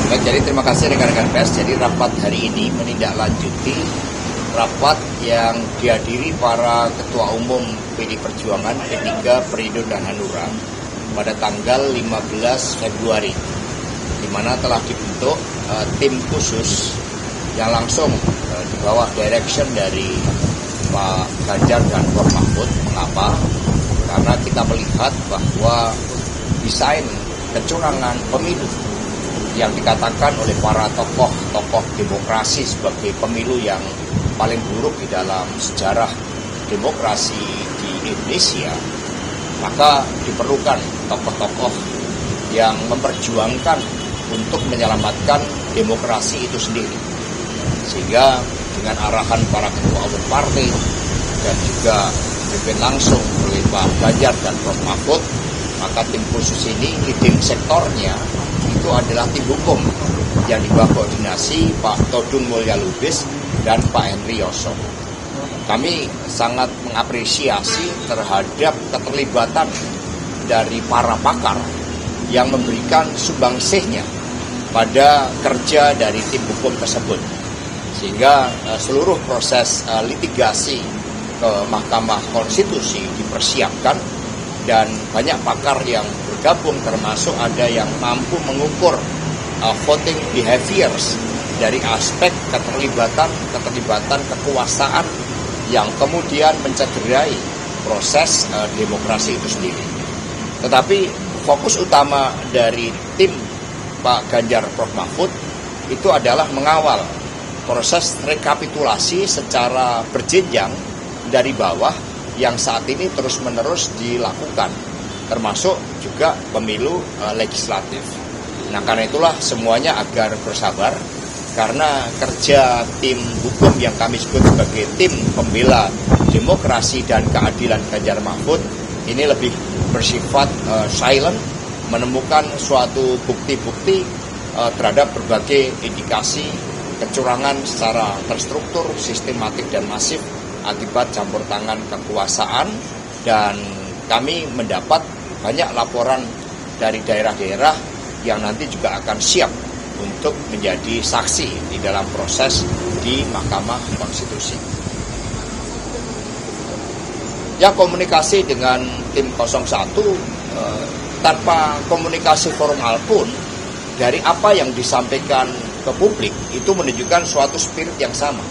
Baik, jadi terima kasih rekan-rekan pers. Jadi rapat hari ini menindaklanjuti rapat yang dihadiri para ketua umum PD Perjuangan P3, Perindo dan Hanura pada tanggal 15 Februari, di mana telah dibentuk tim khusus yang langsung di bawah direction dari Pak Ganjar dan Prof Mahfud. Mengapa? Karena kita melihat bahwa desain kecurangan pemilu yang dikatakan oleh para tokoh demokrasi sebagai pemilu yang paling buruk di dalam sejarah demokrasi di Indonesia, maka diperlukan tokoh-tokoh yang memperjuangkan untuk menyelamatkan demokrasi itu sendiri. Sehingga dengan arahan para ketua umum partai dan juga dipimpin langsung oleh Pak Ganjar dan Prof Mahfud, maka tim khusus ini leading sektornya itu adalah tim hukum yang di bawah koordinasi Pak Todung Mulya Lubis dan Pak Henry Yoso. Kami sangat mengapresiasi terhadap keterlibatan dari para pakar yang memberikan sumbangsihnya pada kerja dari tim hukum tersebut. Sehingga seluruh proses litigasi ke Mahkamah Konstitusi dipersiapkan dan banyak pakar yang bergabung, termasuk ada yang mampu mengukur voting behaviors dari aspek keterlibatan kekuasaan yang kemudian mencederai proses demokrasi itu sendiri. Tetapi fokus utama dari tim Pak Ganjar Prof Mahfud itu adalah mengawal proses rekapitulasi secara berjenjang dari bawah yang saat ini terus-menerus dilakukan, termasuk juga pemilu legislatif. Nah, karena itulah semuanya agar bersabar, karena kerja tim hukum yang kami sebut sebagai tim pembela demokrasi dan keadilan Ganjar Mahfud ini lebih bersifat silent, menemukan suatu bukti-bukti terhadap berbagai indikasi kecurangan secara terstruktur, sistematik dan masif akibat campur tangan kekuasaan. Dan kami mendapat banyak laporan dari daerah-daerah yang nanti juga akan siap untuk menjadi saksi di dalam proses di Mahkamah Konstitusi. Ya, komunikasi dengan tim 01 tanpa komunikasi formal pun dari apa yang disampaikan ke publik itu menunjukkan suatu spirit yang sama.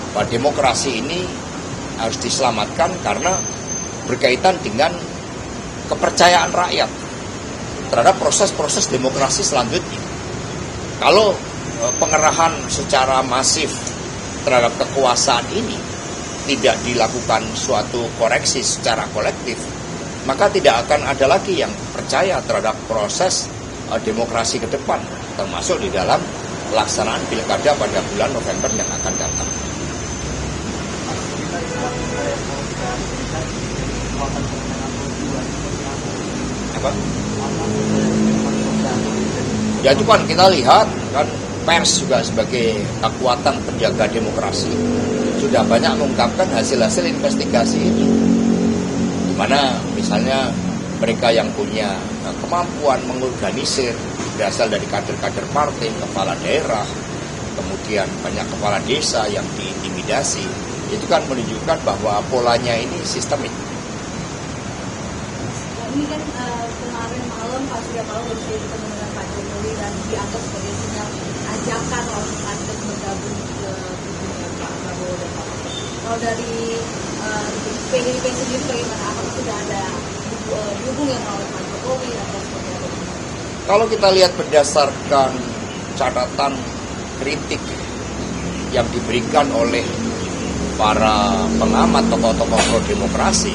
Bahwa demokrasi ini harus diselamatkan karena berkaitan dengan kepercayaan rakyat terhadap proses-proses demokrasi selanjutnya. Kalau pengerahan secara masif terhadap kekuasaan ini tidak dilakukan suatu koreksi secara kolektif, maka tidak akan ada lagi yang percaya terhadap proses demokrasi ke depan, termasuk di dalam pelaksanaan pilkada pada bulan November yang akan datang. Apa? Ya itu kan kita lihat kan, pers juga sebagai kekuatan penjaga demokrasi sudah banyak mengungkapkan hasil-hasil investigasi ini, di mana misalnya mereka yang punya kemampuan mengorganisir berasal dari kader-kader partai, kepala daerah, kemudian banyak kepala desa yang diintimidasi. Itu kan menunjukkan bahwa polanya ini sistemik. Ini kan kemarin malam Pak Surya Paloh bertemu dengan Pak Jokowi dan dianggap sebagai sinyal ajakan oleh Nasdem bergabung ke kubunya Pak Prabowo dan Pak Mahfud. Kalau dari PDIP sendiri bagaimana? Apakah sudah ada hubungan oleh Pak Jokowi atau seperti apa? Kalau kita lihat berdasarkan catatan kritik yang diberikan oleh para pengamat tokoh-tokoh pro-demokrasi,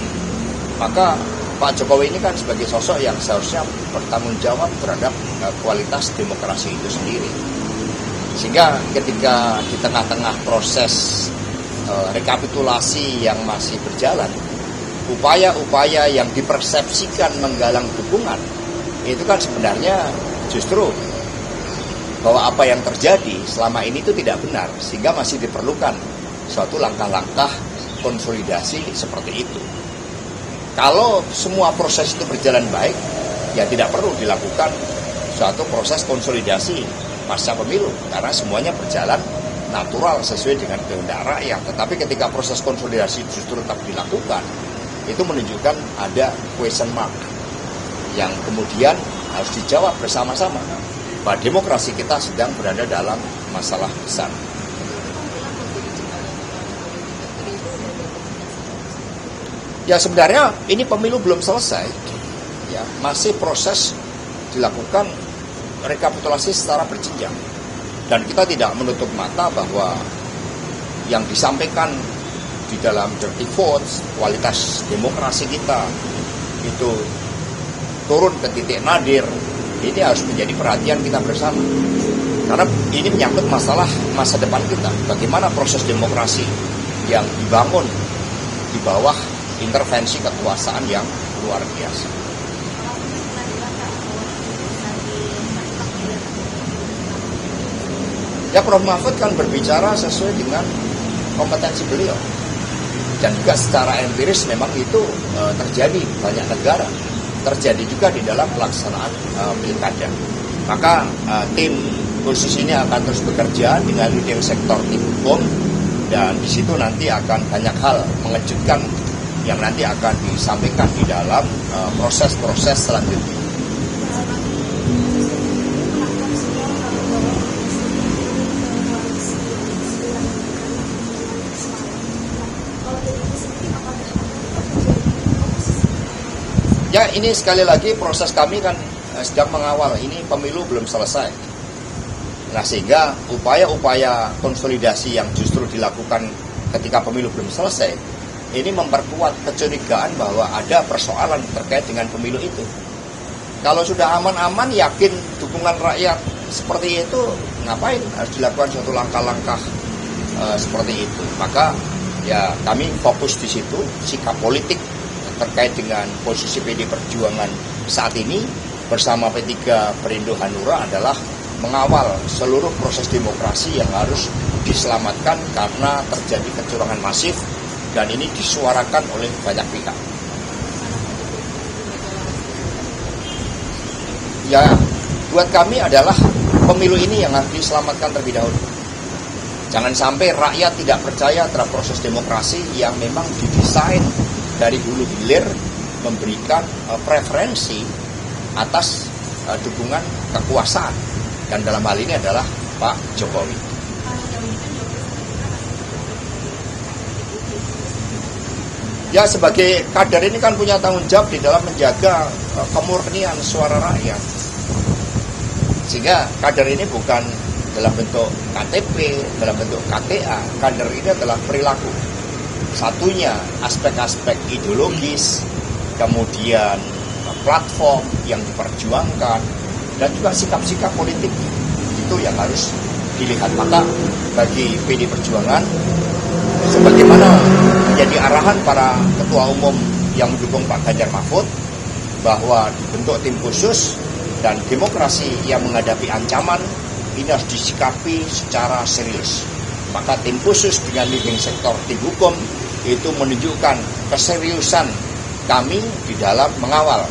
maka Pak Jokowi ini kan sebagai sosok yang seharusnya bertanggung jawab terhadap kualitas demokrasi itu sendiri. Sehingga ketika di tengah-tengah proses rekapitulasi yang masih berjalan, upaya-upaya yang dipersepsikan menggalang dukungan, itu kan sebenarnya justru bahwa apa yang terjadi selama ini itu tidak benar, sehingga masih diperlukan suatu langkah-langkah konsolidasi seperti itu. Kalau semua proses itu berjalan baik, ya tidak perlu dilakukan suatu proses konsolidasi pasca pemilu, karena semuanya berjalan natural sesuai dengan kehendak rakyat. Tetapi ketika proses konsolidasi justru tetap dilakukan, itu menunjukkan ada question mark yang kemudian harus dijawab bersama-sama bahwa demokrasi kita sedang berada dalam masalah besar. Ya sebenarnya ini pemilu belum selesai, ya masih proses dilakukan rekapitulasi secara berjenjang, dan kita tidak menutup mata bahwa yang disampaikan di dalam dirty votes, kualitas demokrasi kita itu turun ke titik nadir. Ini harus menjadi perhatian kita bersama, karena ini menyangkut masalah masa depan kita. Bagaimana proses demokrasi yang dibangun di bawah intervensi kekuasaan yang luar biasa. Ya, Prof. Mahfud kan berbicara sesuai dengan kompetensi beliau, dan juga secara empiris memang itu terjadi di banyak negara, terjadi juga di dalam pelaksanaan pilkada. Maka tim khusus ini akan terus bekerja dengan leading sektor tim hukum, dan di situ nanti akan banyak hal mengejutkan yang nanti akan disampaikan di dalam proses-proses selanjutnya. Ya, ini sekali lagi proses kami kan sedang mengawal, ini pemilu belum selesai. Nah, sehingga upaya-upaya konsolidasi yang justru dilakukan ketika pemilu belum selesai, ini memperkuat kecurigaan bahwa ada persoalan terkait dengan pemilu itu. Kalau sudah aman-aman, yakin dukungan rakyat seperti itu, ngapain harus dilakukan suatu langkah-langkah seperti itu? Maka ya kami fokus di situ, sikap politik terkait dengan posisi PD Perjuangan saat ini bersama P3 Perindo Hanura adalah mengawal seluruh proses demokrasi yang harus diselamatkan karena terjadi kecurangan masif, dan ini disuarakan oleh banyak pihak. Ya, buat kami adalah pemilu ini yang harus diselamatkan terlebih dahulu. Jangan sampai rakyat tidak percaya terhadap proses demokrasi yang memang didesain dari hulu hilir memberikan preferensi atas dukungan kekuasaan, dan dalam hal ini adalah Pak Jokowi. Ya, sebagai kader ini kan punya tanggung jawab di dalam menjaga kemurnian suara rakyat, sehingga kader ini bukan dalam bentuk KTP, dalam bentuk KTA. Kader ini adalah perilaku. Satunya aspek-aspek ideologis, kemudian platform yang diperjuangkan, dan juga sikap-sikap politik itu yang harus dilihat. Maka bagi PD Perjuangan, sebagaimana menjadi arahan para ketua umum yang mendukung Pak Ganjar Mahfud, bahwa dibentuk tim khusus dan demokrasi yang menghadapi ancaman ini harus disikapi secara serius. Maka tim khusus dengan leading sektor tim hukum itu menunjukkan keseriusan kami di dalam mengawal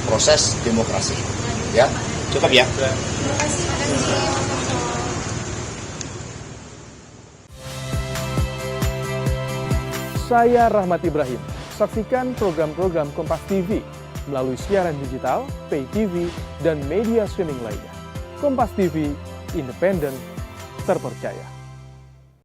proses demokrasi. Ya, cukup ya. Saya Rahmat Ibrahim. Saksikan program-program Kompas TV melalui siaran digital, pay TV, dan media streaming lainnya. Kompas TV, independen, terpercaya.